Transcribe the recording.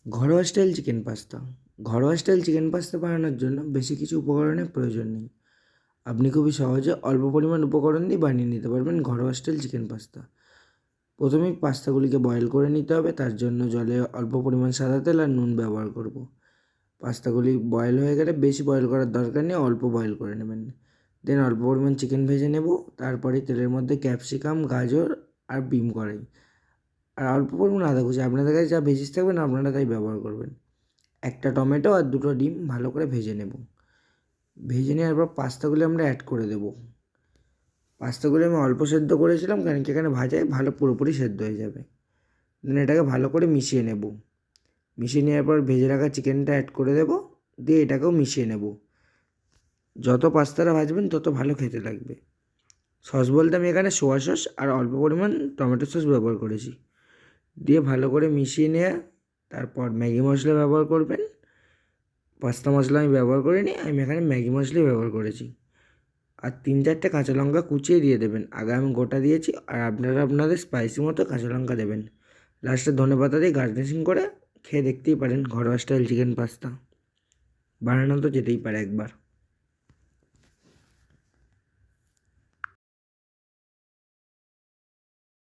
ঘরোয়া style chicken pasta. ঘরোয়া style chicken pasta বানানোর জন্য বেশি কিছু উপকরণের প্রয়োজন নেই। আপনি খুবই সহজে অল্প পরিমাণ উপকরণ দিয়ে বানিয়ে নিতে পারবেন ঘরোয়া স্টাইল চিকেন পাস্তা। প্রথমেই পাস্তাগুলিকে বয়েল করে নিতে হবে, তার জন্য জলে অল্প পরিমাণ সাদা তেল আর নুন ব্যবহার করব। পাস্তাগুলি বয়েল হয়ে গেলে বেশি বয়েল করার দরকার নেই, অল্প বয়েল করে নেবেন। দেন অল্প পরিমাণ চিকেন ভেজে নেব। তারপরে তেলের মধ্যে ক্যাপসিকাম, গাজর আর বিম কড়াই আর অল্প পরিমাণ আদা কুচি, আপনাদের কাছে যা ভেজিস থাকবেন আপনারা তাই ব্যবহার করবেন। একটা টমেটো আর দুটো ডিম ভালো করে ভেজে নেব। ভেজে নেওয়ার পর পাস্তাগুলি আমরা অ্যাড করে দেব। পাস্তাগুলি আমি অল্প সেদ্ধ করেছিলাম, কারণ কি এখানে ভাজায় ভালো পুরোপুরি সেদ্ধ হয়ে যাবে। দেন এটাকে ভালো করে মিশিয়ে নেব। মিশিয়ে নেওয়ার পর ভেজে রাখা চিকেনটা অ্যাড করে দেব, দিয়ে এটাকেও মিশিয়ে নেব। যত পাস্তাটা ভাজবেন তত ভালো খেতে লাগবে। সস বলতে আমি এখানে সোয়া সস আর অল্প পরিমাণ টমেটো সস ব্যবহার করেছি। দিয়ে ভালো করে মিশিয়ে নিয়ে তারপর ম্যাগি মশলা ব্যবহার করবেন। পাস্তা মশলা আমি ব্যবহার করিনি, আমি এখানে ম্যাগি মশলাই ব্যবহার করেছি। আর 3-4টে কাঁচা লঙ্কা কুচিয়ে দিয়ে দেবেন। আগে আমি গোটা দিয়েছি, আর আপনারা আপনাদের স্পাইসি মতো কাঁচা লঙ্কা দেবেন। লাস্টে ধনেপাতা দিয়ে গার্নিশিং করে খেয়ে দেখতেই পারেন ঘরোয়া স্টাইল চিকেন পাস্তা। বানানো তো যেতেই পারে একবার।